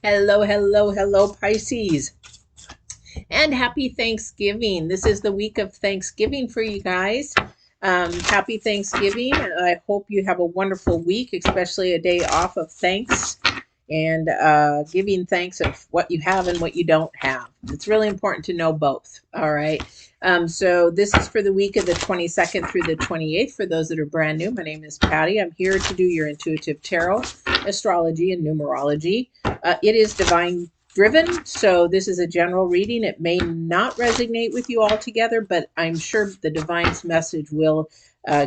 Hello, hello, hello, Pisces. And happy Thanksgiving. This is the week of Thanksgiving for you guys. Happy Thanksgiving. I hope you have a wonderful week, especially a day off of thanks and giving thanks of what you have and what you don't have. It's really important to know both. All right. So this is for the week of the 22nd through the 28th. For those that are brand new, my name is Patty. I'm here to do your intuitive tarot, astrology, and numerology. It is divine driven, so this is a general reading. It may not resonate with you altogether, but I'm sure the divine's message will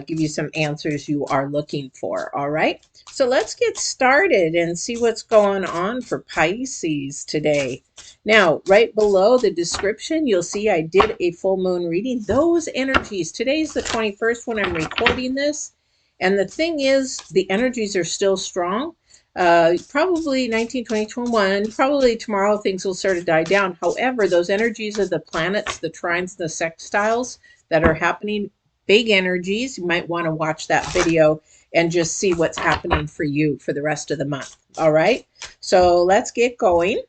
give you some answers you are looking for. All right, so let's get started and see what's going on for Pisces today. Now, right below the description, you'll see I did a full moon reading. Those energies, today's the 21st when I'm recording this, and the thing is, the energies are still strong. Probably 19, 20, 21, probably tomorrow things will sort of die down. However, those energies of the planets, the trines, the sextiles that are happening, big energies, you might want to watch that video and just see what's happening for you for the rest of the month. All right, so let's get going.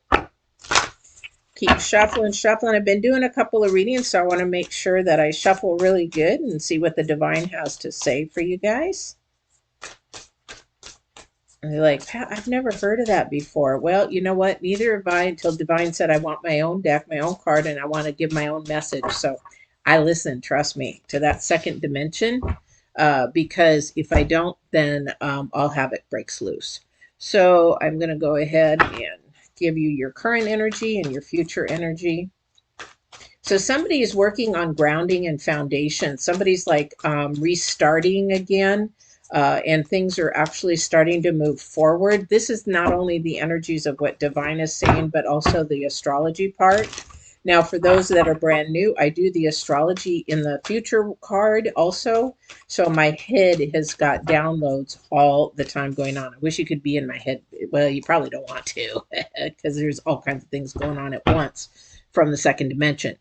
Keep shuffling, shuffling. I've been doing a couple of readings, so I want to make sure that I shuffle really good and see what the divine has to say for you guys. And they're like, Pat, I've never heard of that before. Well, you know what? Neither have I until Divine said I want my own deck, my own card, and I want to give my own message. So I listen, trust me, to that second dimension because if I don't, then all havoc breaks loose. So I'm going to go ahead and give you your current energy and your future energy. So somebody is working on grounding and foundation. Somebody's like restarting again. And things are actually starting to move forward. This is not only the energies of what Divine is saying, but also the astrology part. Now, for those that are brand new, I do the astrology in the future card also. So my head has got downloads all the time going on. I wish you could be in my head. Well, you probably don't want to because there's all kinds of things going on at once from the second dimension.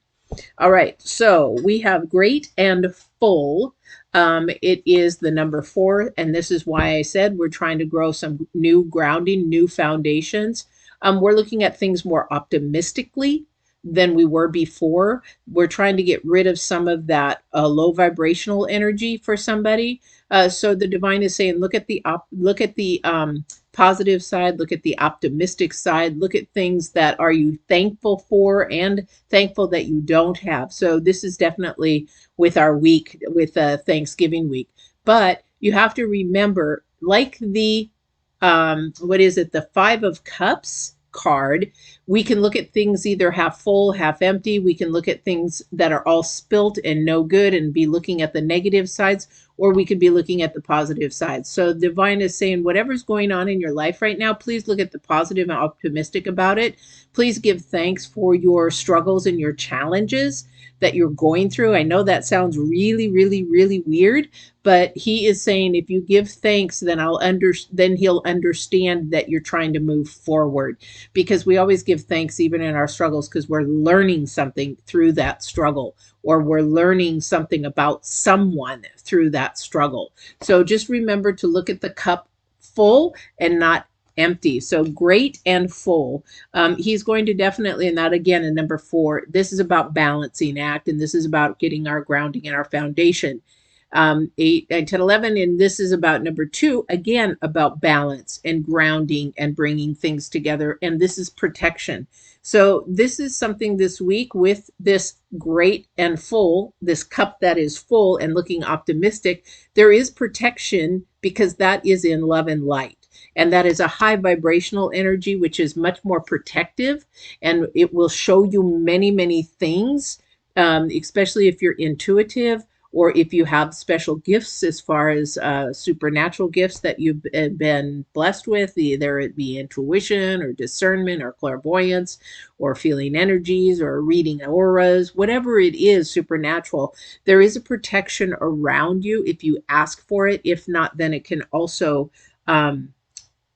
All right, so we have great and full. It is the number 4, and this is why I said we're trying to grow some new grounding, new foundations. We're looking at things more optimistically than we were before. We're trying to get rid of some of that low vibrational energy for somebody. So the divine is saying, look at the positive side, look at the optimistic side, look at things that are you thankful for and thankful that you don't have. So this is definitely with our week, with Thanksgiving week. But you have to remember, like the, what is it, the 5 of Cups card, we can look at things either half full, half empty. We can look at things that are all spilt and no good and be looking at the negative sides, or we could be looking at the positive sides. So divine is saying whatever's going on in your life right now, please look at the positive and optimistic about it. Please give thanks for your struggles and your challenges that you're going through. I know that sounds really, really, really weird, but he is saying if you give thanks, then then he'll understand that you're trying to move forward, because we always give thanks even in our struggles because we're learning something through that struggle, or we're learning something about someone through that struggle. So just remember to look at the cup full and not empty. So great and full. He's going to definitely, and that again in number 4, this is about balancing act, and this is about getting our grounding and our foundation. 8, 9, 10, 11, and this is about number 2, again about balance and grounding and bringing things together, and this is protection. So this is something this week with this great and full, this cup that is full and looking optimistic, there is protection because that is in love and light. And that is a high vibrational energy, which is much more protective, and it will show you many, many things, especially if you're intuitive or if you have special gifts as far as supernatural gifts that you've been blessed with, either it be intuition or discernment or clairvoyance or feeling energies or reading auras, whatever it is supernatural, there is a protection around you if you ask for it. If not, then it can also,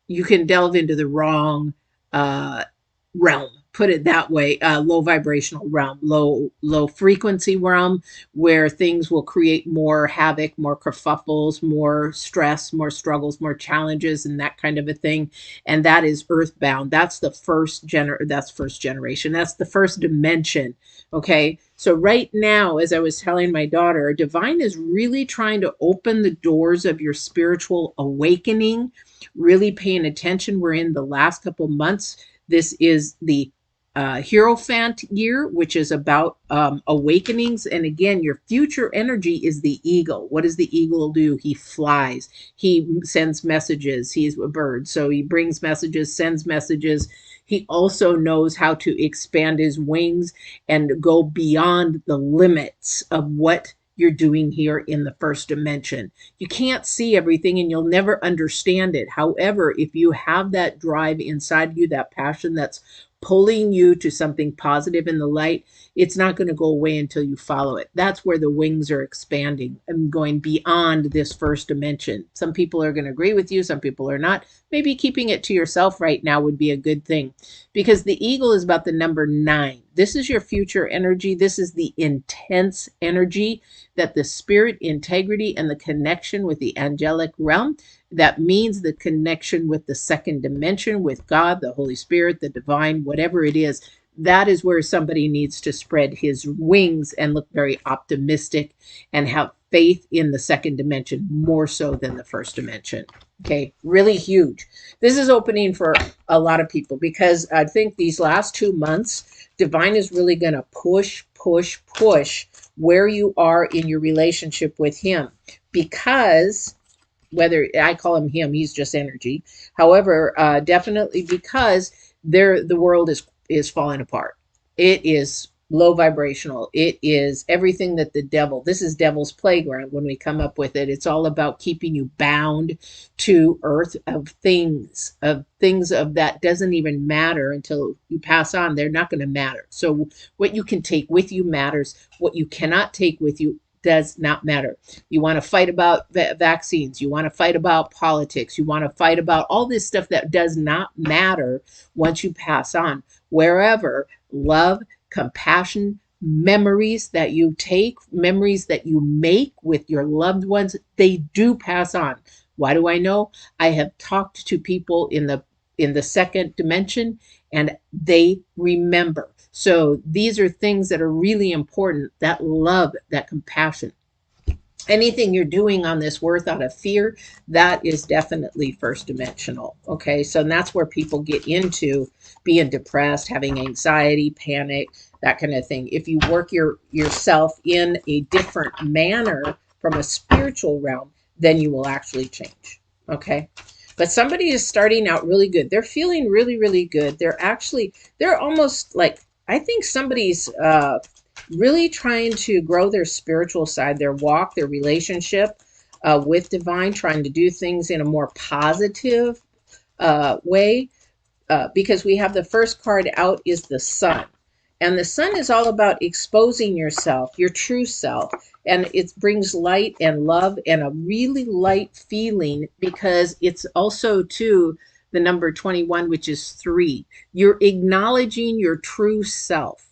you can delve into the wrong realm put it that way, low vibrational realm, low frequency realm, where things will create more havoc, more kerfuffles, more stress, more struggles, more challenges, and that kind of a thing. And that is earthbound. That's the first generation. That's the first dimension. Okay. So right now, as I was telling my daughter, divine is really trying to open the doors of your spiritual awakening, really paying attention. We're in the last couple months. This is the Hierophant year, which is about awakenings. And again, your future energy is the eagle. What does the eagle do? He flies. He sends messages. He's a bird. So he brings messages, sends messages. He also knows how to expand his wings and go beyond the limits of what you're doing here in the first dimension. You can't see everything and you'll never understand it. However, if you have that drive inside you, that passion that's pulling you to something positive in the light, it's not going to go away until you follow it. That's where the wings are expanding and going beyond this first dimension. Some people are going to agree with you, some people are not. Maybe keeping it to yourself right now would be a good thing, because the eagle is about the number 9. This is your future energy. This is the intense energy that the spirit integrity and the connection with the angelic realm, that means the connection with the second dimension, with God, the Holy Spirit, the divine, whatever it is. That is where somebody needs to spread his wings and look very optimistic and have faith in the second dimension more so than the first dimension. Okay, really huge. This is opening for a lot of people, because I think these last 2 months, divine is really going to push where you are in your relationship with him, because whether I call him, he's just energy. However, definitely because the world is falling apart. It is low vibrational. It is everything that this is devil's playground when we come up with it. It's all about keeping you bound to earth, of things of that doesn't even matter until you pass on. They're not going to matter. So what you can take with you matters. What you cannot take with you does not matter. You want to fight about vaccines. You want to fight about politics. You want to fight about all this stuff that does not matter once you pass on. Wherever love, compassion, memories that you take, memories that you make with your loved ones, they do pass on. Why do I know? I have talked to people in the second dimension, and they remember. So these are things that are really important, that love, that compassion. Anything you're doing on this earth out of fear, that is definitely first dimensional. Okay, so that's where people get into being depressed, having anxiety, panic, that kind of thing. If you work yourself in a different manner from a spiritual realm, then you will actually change. Okay, but somebody is starting out really good. They're feeling really, really good. They're almost like, I think somebody's really trying to grow their spiritual side, their walk, their relationship with divine, trying to do things in a more positive way, because we have the first card out is the sun. And the sun is all about exposing yourself, your true self. And it brings light and love and a really light feeling, because it's also, too, the number 21, which is 3. You're acknowledging your true self.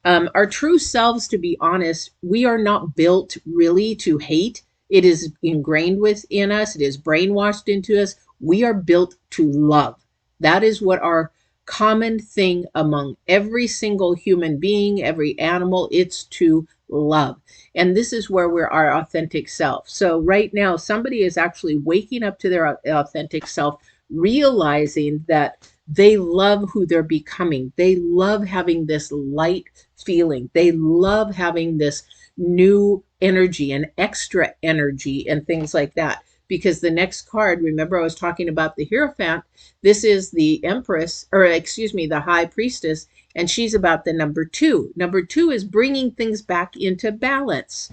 Our true selves, to be honest, we are not built really to hate. It is ingrained within us. It is brainwashed into us. We are built to love. That is what our common thing among every single human being, every animal, it's to love. And this is where we're our authentic self. So right now, somebody is actually waking up to their authentic self, realizing that they love who they're becoming. They love having this light feeling. They love having this new energy and extra energy and things like that. Because the next card, remember I was talking about the Hierophant, this is the Empress, or excuse me, the High Priestess, and she's about the number 2. Number 2 is bringing things back into balance.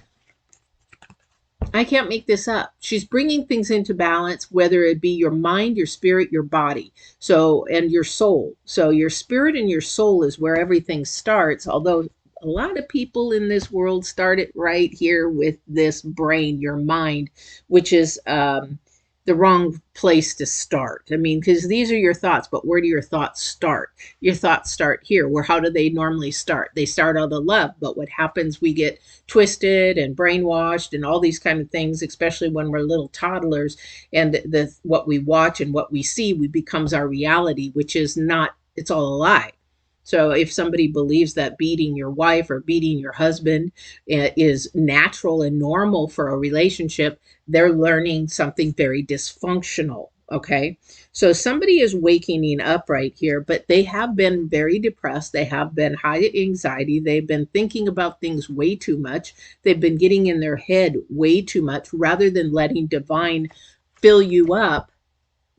I can't make this up. She's bringing things into balance, whether it be your mind, your spirit, your body, so, and your soul. So your spirit and your soul is where everything starts, although a lot of people in this world start it right here with this brain, your mind, which is the wrong place to start. I mean, because these are your thoughts, but where do your thoughts start? Your thoughts start here. Where how do they normally start? They start out of love, but what happens? We get twisted and brainwashed and all these kind of things, especially when we're little toddlers. And the what we watch and what we see, we becomes our reality, which is not. It's all a lie. So if somebody believes that beating your wife or beating your husband is natural and normal for a relationship, they're learning something very dysfunctional. Okay. So somebody is waking up right here, but they have been very depressed. They have been high anxiety. They've been thinking about things way too much. They've been getting in their head way too much rather than letting divine fill you up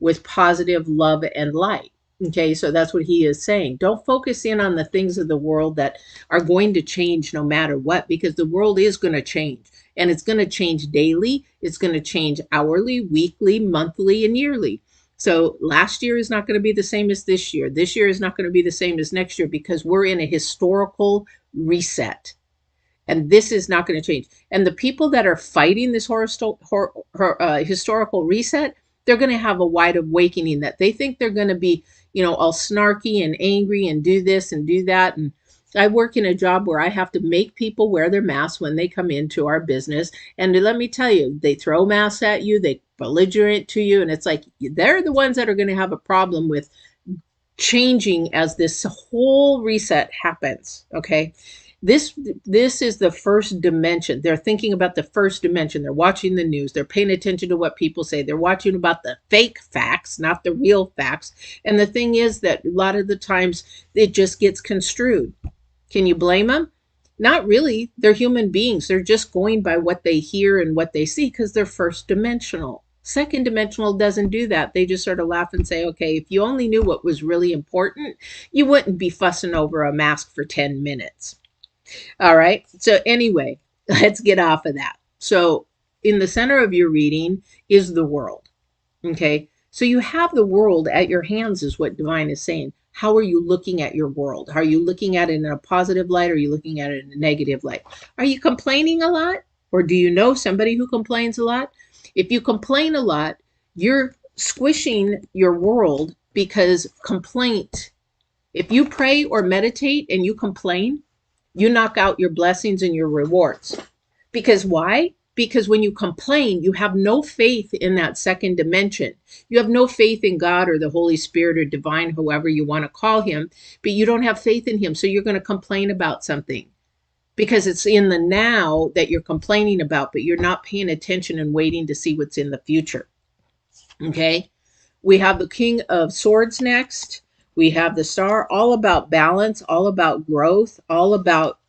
with positive love and light. Okay, so that's what he is saying. Don't focus in on the things of the world that are going to change no matter what, because the world is going to change, and it's going to change daily. It's going to change hourly, weekly, monthly, and yearly. So last year is not going to be the same as this year. This year is not going to be the same as next year because we're in a historical reset. And this is not going to change. And the people that are fighting this historical reset, they're going to have a wide awakening that they think they're going to be, all snarky and angry and do this and do that. And I work in a job where I have to make people wear their masks when they come into our business. And let me tell you, they throw masks at you, they belligerent to you. And it's like, they're the ones that are going to have a problem with changing as this whole reset happens. Okay. This is the first dimension. They're thinking about the first dimension. They're watching the news. They're paying attention to what people say. They're watching about the fake facts, not the real facts. And the thing is that a lot of the times it just gets construed. Can you blame them? Not really. They're human beings. They're just going by what they hear and what they see because they're first dimensional. Second dimensional doesn't do that. They just sort of laugh and say, okay, if you only knew what was really important, you wouldn't be fussing over a mask for 10 minutes. All right. So anyway, let's get off of that. So in the center of your reading is the world. Okay. So you have the world at your hands is what divine is saying. How are you looking at your world? Are you looking at it in a positive light? Or are you looking at it in a negative light? Are you complaining a lot? Or do you know somebody who complains a lot? If you complain a lot, you're squishing your world because complaint. If you pray or meditate and you complain, you knock out your blessings and your rewards. Because why? Because when you complain, you have no faith in that second dimension. You have no faith in God or the Holy Spirit or divine, however you want to call him, but you don't have faith in him. So you're going to complain about something because it's in the now that you're complaining about, but you're not paying attention and waiting to see what's in the future. Okay. We have the King of Swords next. We have the Star, all about balance, all about growth, all about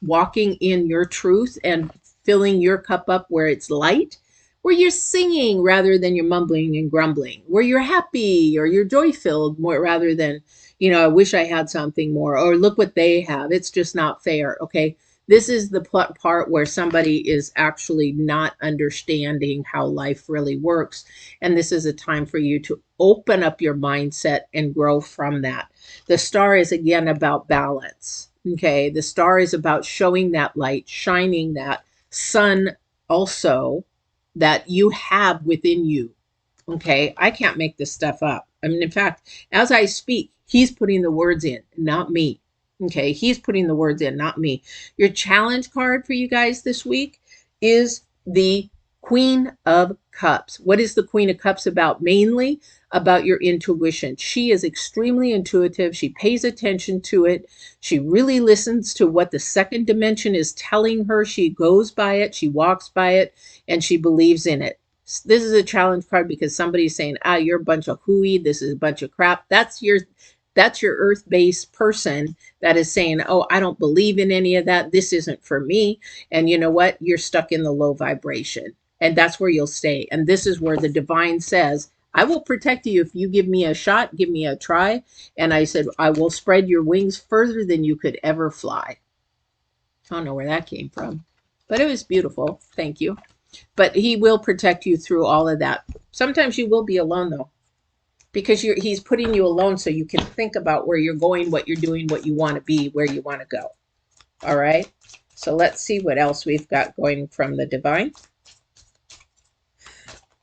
walking in your truth and filling your cup up where it's light, where you're singing rather than you're mumbling and grumbling, where you're happy or you're joy filled more rather than, I wish I had something more or look what they have. It's just not fair. Okay. This is the part where somebody is actually not understanding how life really works. And this is a time for you to open up your mindset and grow from that. The Star is again about balance. Okay. The Star is about showing that light, shining that sun also that you have within you. Okay. I can't make this stuff up. I mean, in fact, as I speak, he's putting the words in, not me. Okay, he's putting the words in, not me. Your challenge card for you guys this week is the Queen of Cups. What is the Queen of Cups about? Mainly about your intuition. She is extremely intuitive. She pays attention to it. She really listens to what the second dimension is telling her. She goes by it, she walks by it, and she believes in it. This is a challenge card because somebody's saying, you're a bunch of hooey. This is a bunch of crap. That's your earth-based person that is saying, I don't believe in any of that. This isn't for me. And you know what? You're stuck in the low vibration. And that's where you'll stay. And this is where the divine says, I will protect you if you give me a shot, give me a try. And I said, I will spread your wings further than you could ever fly. I don't know where that came from, but it was beautiful. Thank you. But he will protect you through all of that. Sometimes you will be alone, though, because he's putting you alone so you can think about where you're going, what you're doing, what you want to be, where you want to go. All right. So let's see what else we've got going from the divine.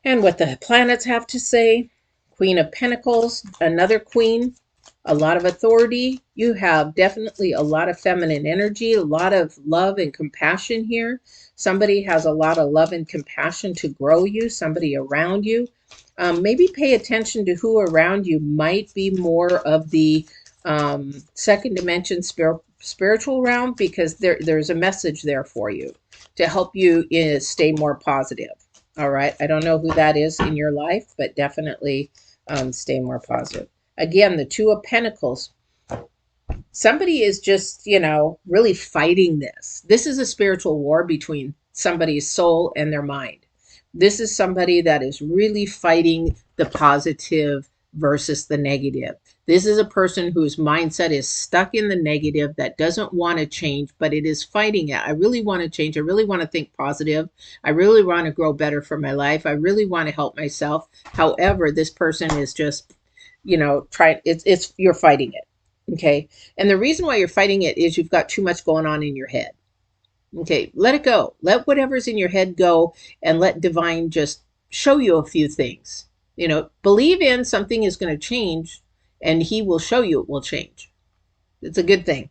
And what the planets have to say. Queen of Pentacles, another queen, a lot of authority. You have definitely a lot of feminine energy, a lot of love and compassion here. Somebody has a lot of love and compassion to grow you, somebody around you. Maybe pay attention to who around you might be more of the second dimension spiritual realm, because there's a message there for you to help you stay more positive. All right. I don't know who that is in your life, but definitely stay more positive. Again, the Two of Pentacles. Somebody is just, really fighting this. This is a spiritual war between somebody's soul and their mind. This is somebody that is really fighting the positive versus the negative. This is a person whose mindset is stuck in the negative, that doesn't want to change, but it is fighting it. I really want to change. I really want to think positive. I really want to grow better for my life. I really want to help myself. However, this person is just, trying, it's you're fighting it. Okay. And the reason why you're fighting it is you've got too much going on in your head. Okay. Let it go. Let whatever's in your head go, and let divine just show you a few things. Believe in something is going to change, and he will show you it will change. It's a good thing.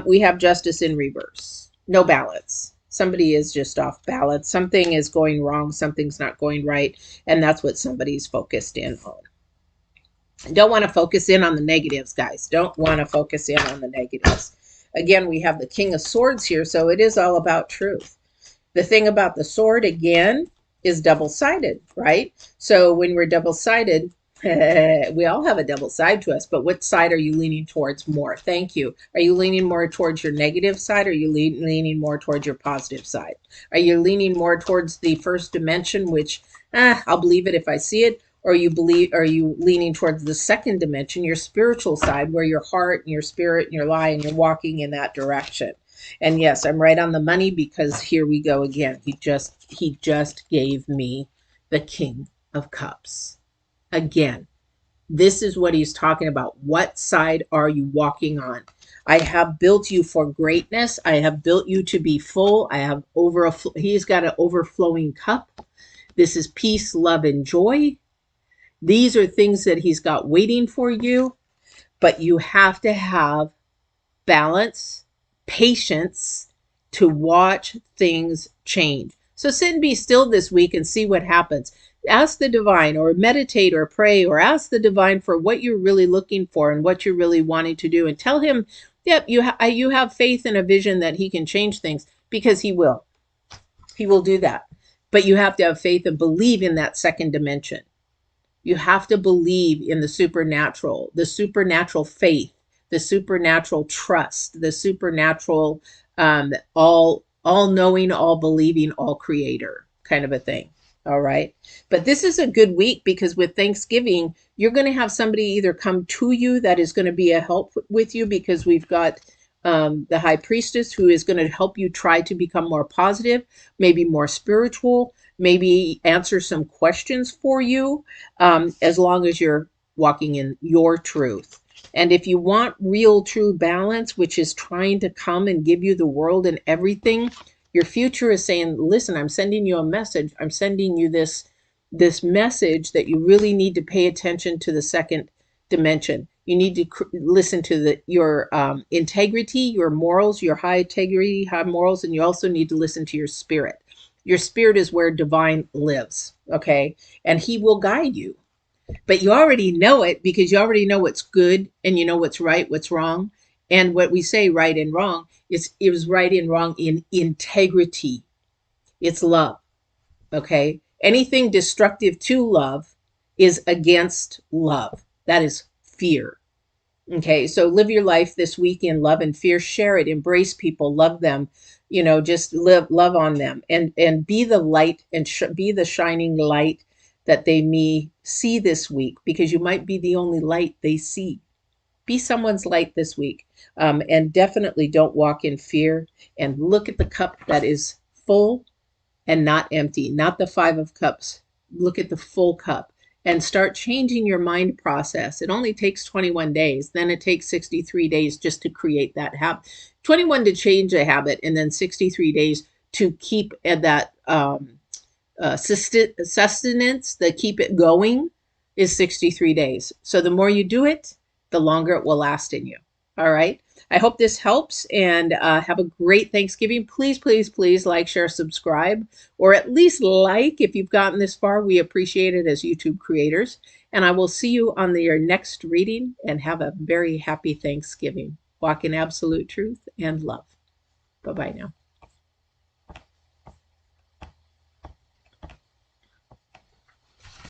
We have Justice in reverse. No balance. Somebody is just off balance. Something is going wrong. Something's not going right. And that's what somebody's focused in on. Don't want to focus in on the negatives, guys. Don't want to focus in on the negatives. Again, we have the King of Swords here, so it is all about truth. The thing about the sword, again, is double-sided, right? So when we're double-sided, we all have a double side to us, but what side are you leaning towards more? Thank you. Are you leaning more towards your negative side, or are you leaning more towards your positive side? Are you leaning more towards the first dimension, which I'll believe it if I see it? Or are you leaning towards the second dimension, your spiritual side, where your heart and your spirit and your lie, and you're walking in that direction? And yes, I'm right on the money, because here we go again. He just gave me the King of Cups. Again, this is what he's talking about. What side are you walking on? I have built you for greatness. I have built you to be full. He's got an overflowing cup. This is peace, love, and joy. These are things that he's got waiting for you, but you have to have balance, patience to watch things change. So sit and be still this week and see what happens. Ask the divine, or meditate, or pray, or ask the divine for what you're really looking for and what you're really wanting to do, and tell him, yep, you have faith and a vision that he can change things, because he will. He will do that. But you have to have faith and believe in that second dimension. You have to believe in the supernatural faith, the supernatural trust, the supernatural, all knowing, all believing, all creator kind of a thing. All right. But this is a good week, because with Thanksgiving, you're going to have somebody either come to you that is going to be a help with you, because we've got the High Priestess, who is going to help you try to become more positive, maybe more spiritual, maybe answer some questions for you, as long as you're walking in your truth. And if you want real, true balance, which is trying to come and give you the world and everything, your future is saying, listen, I'm sending you a message. I'm sending you this message that you really need to pay attention to the second dimension. You need to listen to your integrity, your morals, your high integrity, high morals, and you also need to listen to your spirit. Your spirit is where divine lives, okay? And he will guide you. But you already know it, because you already know what's good, and you know what's right, what's wrong. And what we say right and wrong is, it was right and wrong in integrity. It's love, okay? Anything destructive to love is against love. That is fear. Okay, so live your life this week in love and fear. Share it, embrace people, love them, just love on them, and be the light, and be the shining light that they may see this week, because you might be the only light they see. Be someone's light this week, and definitely don't walk in fear, and look at the cup that is full and not empty, not the Five of Cups. Look at the full cup. And start changing your mind process. It only takes 21 days. Then it takes 63 days just to create that habit. 21 to change a habit, and then 63 days to keep that sustenance, the keep it going, is 63 days. So the more you do it, the longer it will last in you. All right. I hope this helps, and have a great Thanksgiving. Please, please, please like, share, subscribe, or at least like if you've gotten this far. We appreciate it as YouTube creators. And I will see you on your next reading, and have a very happy Thanksgiving. Walk in absolute truth and love. Bye bye now.